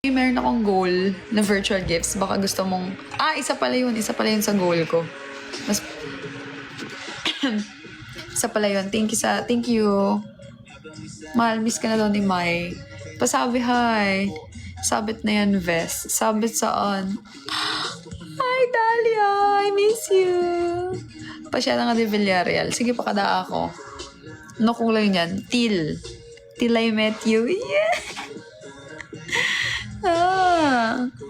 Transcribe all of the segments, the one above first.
Meron akong goal na virtual gifts. Baka gusto mong... isa pala yun. Isa pala yun sa goal ko. Mas... isa pala yun. Thank you. Mahal, miss ka na daw ni Mai. Pasabi hi. Sabit na yan, vest. Sabit saan? Hi, Dahlia. I miss you. Pasya na nga di Villarreal. Sige, pakada ako. Ano kulay niyan? Teal. Till I met you. Yeah.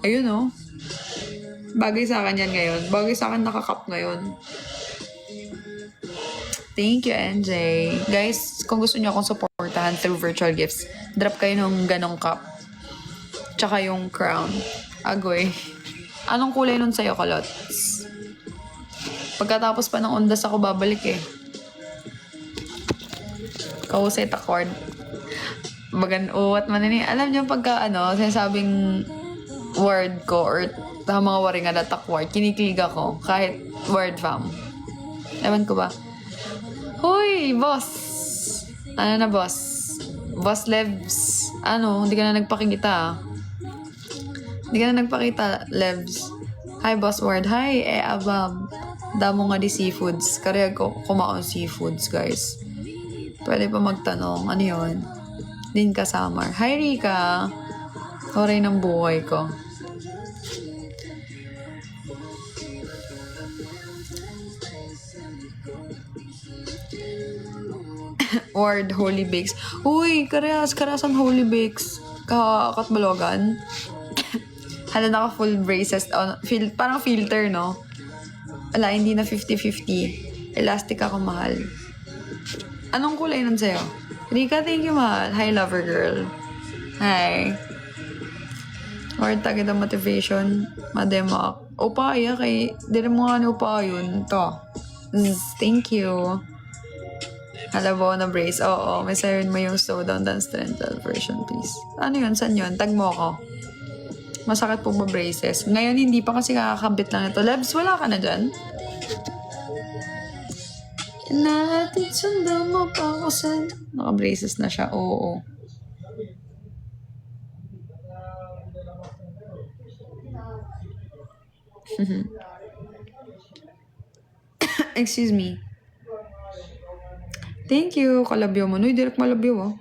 Ayun oh. Bagay sa akin yan ngayon. Bagay sa akin nakakap ngayon. Thank you, NJ. Guys, kung gusto niyo akong supportahan through virtual gifts, drop kayo ng ganong cup. Tsaka yung crown. Agoy. Anong kulay nun sa'yo, Kalots? Pagkatapos pa ng undas ako babalik eh. Kausay takord. Bagan-uwat man ini. Alam niyo pagka sinasabing word ko or mga waringa na takward, kinikilig ako kahit word fam. Ewan ko ba? Hoy, boss! Ano na, boss? Boss Levs. Hindi ka na nagpakita Hindi ka na nagpakita, Levs. Hi, boss word. Hi, abab. Damo nga di seafoods. Kaya ko kumaon seafoods, guys. Pwede pa magtanong. Ano yun? Din kasamar. Hi, Rika. Horay ng buhay ko. Word, Holy Bakes. Uy, karasan Holy Bakes. Katbalogan. Hala, naka full braces. Parang filter, no? Ala, hindi na 50-50. Elastic ako, mahal. Anong kulay nun sa'yo? Rika, thank you, mahal. Hi, lover girl. Hi. Word, tagad ang motivation. Mademak. Upaya kay... Dili mo nga ni upaya yun. To. Thank you. Halabo na brace. Oo, may siren mo yung slow down dance rental version, please. Ano yun? Saan yun? Tag mo ko. Masakit po ba braces? Ngayon, hindi pa kasi kakakabit lang ito. Lebs, wala ka na dyan? Natin sundan mo pa ako sa... Naka-braces na siya. Oo. Excuse me. Thank you. Kalabyo mo. Uy, direct malabyo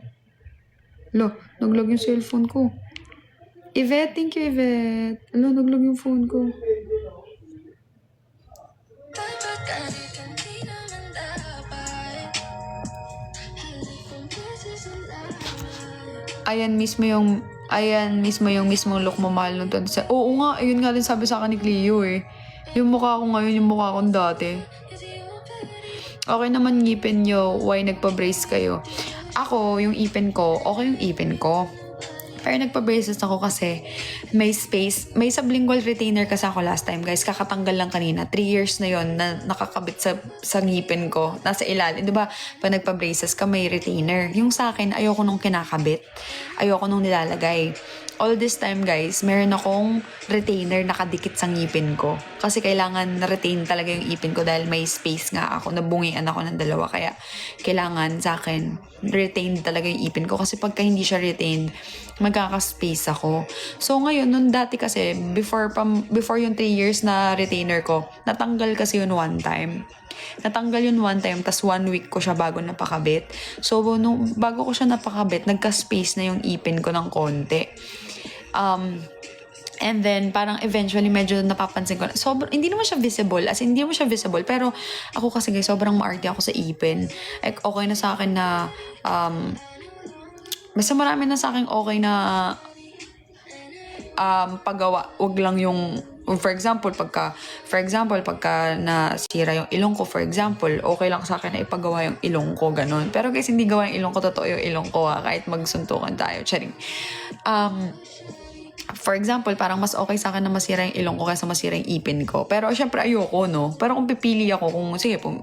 Lo, naglag yung cellphone ko. Yvette, thank you, Yvette. Lo, naglag yung phone ko. Ayan mismo yung mismong look mo, mahal nung 27. Oo nga, ayun nga din sabi sa akin ni Cleo eh. Yung mukha ko ngayon, yung mukha kong dati. Okay naman ngipin nyo, why nagpa-brace kayo? Ako, yung ipin ko, okay yung ipin ko. Pero nagpa-braces ako kasi may space. May sublingual retainer kasi ako last time, guys. Kakatanggal lang kanina. 3 years na yon na nakakabit sa ngipin ko. Nasa ilalim. Diba, pag nagpa-braces ka, may retainer. Yung sa akin, ayoko nung kinakabit. Ayoko nung nilalagay. All this time, guys, meron akong retainer nakadikit sa ngipin ko. Kasi kailangan na-retain talaga yung ipin ko dahil may space nga ako. Nabungian ako ng dalawa. Kaya kailangan sa akin, retained talaga yung ipin ko. Kasi pagka hindi siya retained, magkaka-space ako. So ngayon, nung dati kasi, before yung 3 years na retainer ko, natanggal kasi yun one time. Natanggal yun one time, tas 1 week ko siya bago napakabit. So, bago ko siya napakabit, nagka-space na yung ipin ko ng konti. And then, parang eventually, medyo napapansin ko na, hindi naman siya visible. As in, hindi naman siya visible. Pero, ako kasi guys, sobrang maarte ako sa ipin. Like, okay na sa akin na, basta marami na sa akin okay na, paggawa. Wag lang yung, for example, pagka nasira yung ilong ko, for example, okay lang sa akin na ipagawa yung ilong ko, ganun. Pero guys, hindi gawa yung ilong ko, totoo yung ilong ko, kahit magsuntukan tayo. Charing. For example, parang mas okay sa akin na masira yung ilong ko kaysa masira yung ipin ko. Pero syempre ayoko, no? Pero kung pipili ako,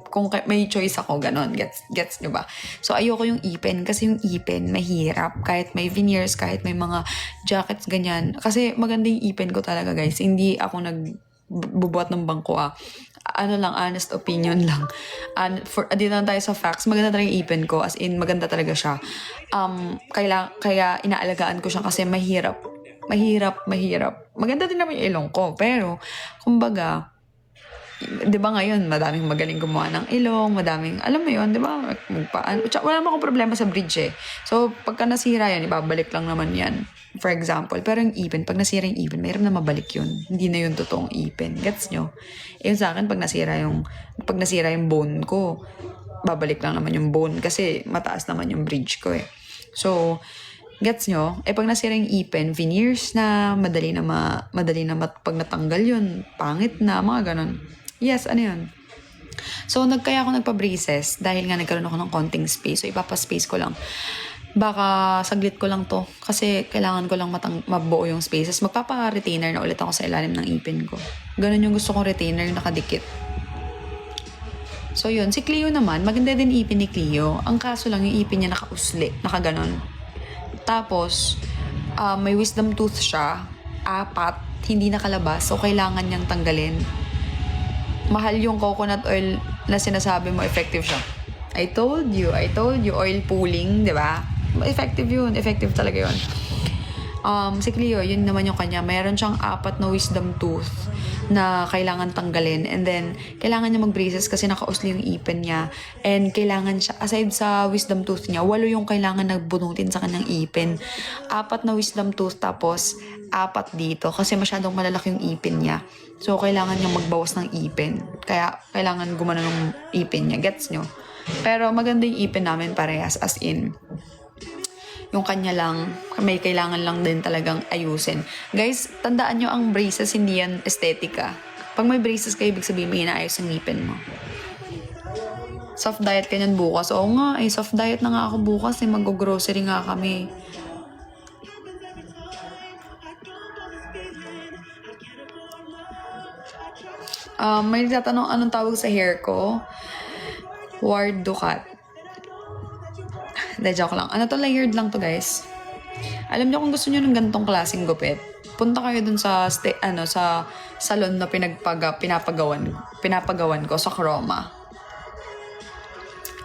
kung may choice ako, ganon. Gets nyo ba? So ayoko yung ipin kasi yung ipin mahirap. Kahit may veneers, kahit may mga jackets, ganyan. Kasi maganda yung ipin ko talaga, guys. Hindi ako nagbubuhat ng bangko, honest opinion lang. Dito lang tayo sa facts. Maganda talaga yung ipin ko. As in, maganda talaga siya. Kaya inaalagaan ko siya kasi mahirap Mahirap. Maganda din naman yung ilong ko. Pero, kumbaga, di ba ngayon, madaming magaling gumawa ng ilong, madaming, alam mo yun, di ba? Wala naman akong problema sa bridge eh. So, pagka nasira yan, ibabalik lang naman yan. For example, pero yung ipin, pag nasira yung ipin, mayroon na mabalik yun. Hindi na yun totoong ipin. Gets nyo? Yun sa akin, pag nasira yung bone ko, babalik lang naman yung bone kasi mataas naman yung bridge ko eh. So, gets nyo? Pag nasira yung ipin, veneers na, madali na pag natanggal yun, pangit na, mga ganon. Yes, ano yun? So, kaya ako nagpa-braces dahil nga nagkaroon ako ng konting space. So, ipapa-space ko lang. Baka saglit ko lang to kasi kailangan ko lang mabuo yung spaces. Magpapa-retainer na ulit ako sa ilalim ng ipin ko. Ganon yung gusto kong retainer nakadikit. So, yun. Si Cleo naman, maganda din ipin ni Cleo. Ang kaso lang, yung ipin niya nakausli. Nakaganon. Tapos, may wisdom tooth siya. 4. Hindi nakalabas. So, kailangan niyang tanggalin. Mahal yung coconut oil na sinasabi mo, effective siya. I told you, oil pulling, di ba? Effective yun. Effective talaga yun. Si Cleo, yun naman yung kanya. Mayroon siyang 4 na wisdom tooth na kailangan tanggalin. And then, kailangan niya mag-braces kasi nakausli yung ipin niya. And kailangan siya, aside sa wisdom tooth niya, 8 yung kailangan nagbunutin sa kanyang ipin. 4 na wisdom tooth, tapos 4 dito. Kasi masyadong malalaki yung ipin niya. So, kailangan niya magbawas ng ipin. Kaya, kailangan gumana ng ipin niya. Gets nyo? Pero maganda yung ipin namin parehas, as in yung kanya lang, may kailangan lang din talagang ayusin. Guys, tandaan nyo ang braces, hindi yan estetika. Pag may braces kayo, ibig sabihin may inaayos ang ngipin mo. Soft diet ka niyan bukas. Oo nga, soft diet na nga ako bukas. Mag-grocery nga kami. May tatanong anong tawag sa hair ko. Ward Ducat. Joke lang. Ano to, layered lang to guys. Alam niyo kung gusto niyo ng ganitong klaseng gupit, punta kayo dun sa sa salon na pinapagawan ko sa Chroma.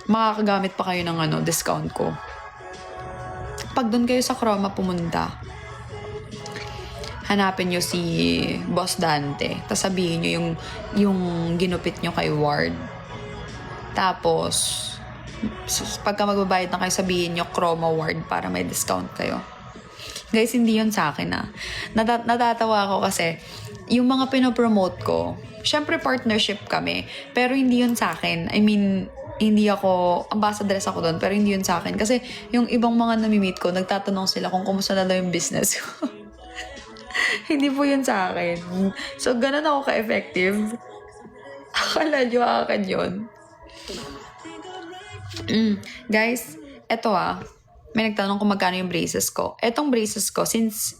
Makakagamit pa kayo ng discount ko. Pag dun kayo sa Chroma pumunta, hanapin niyo si Boss Dante. Tapos sabihin niyo yung ginupit niyo kay Ward. Tapos pagka magbabayad na kayo, sabihin nyo Chroma Ward para may discount kayo. Guys, hindi yun sa akin natatawa ako kasi yung mga pinopromote ko, syempre partnership kami, pero hindi yun sa akin. I mean, hindi ako, ambassadress ako doon, pero hindi yun sa akin. Kasi yung ibang mga nami-meet ko, nagtatanong sila kung kumusta na daw yung business ko. Hindi po yun sa akin. So, ganun ako ka-effective. Akala nyo akin yun. Guys, eto may nagtanong kung magkano yung braces ko. Etong braces ko, since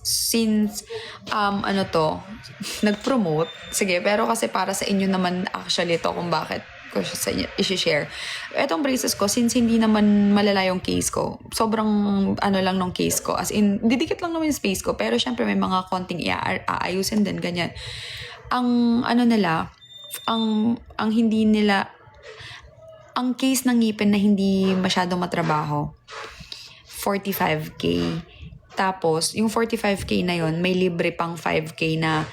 nag-promote, sige, pero kasi para sa inyo naman actually to kung bakit ko siya sa inyo i-share. Etong braces ko, since hindi naman malala yung case ko, sobrang lang nung case ko. As in, didikit lang naman yung space ko, pero syempre may mga konting aayusin din, ganyan. Ang case ng ngipin na hindi masyadong matrabaho, 45K. Tapos, yung 45K na yon may libre pang 5K na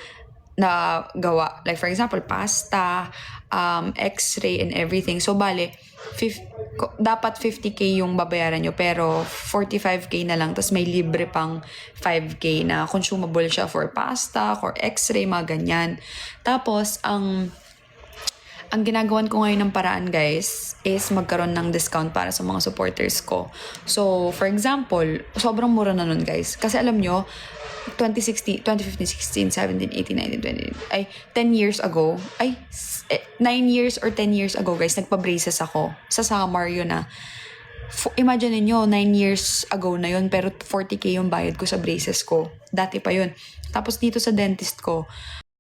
gawa. Like, for example, pasta, x-ray, and everything. So, bale, dapat 50K yung babayaran nyo, pero 45K na lang. Tapos, may libre pang 5K na consumable siya for pasta, for x-ray, mga ganyan. Tapos, ang ginagawan ko ngayon ng paraan, guys, is magkaroon ng discount para sa mga supporters ko. So, for example, sobrang mura na nun, guys. Kasi alam nyo, 2015, 16, 17, 18, 19, 20, 10 years ago, 9 years or 10 years ago, guys, nagpa-braces ako. Sa summer yun Imagine niyo 9 years ago na yun, pero 40K yung bayad ko sa braces ko. Dati pa yun. Tapos dito sa dentist ko,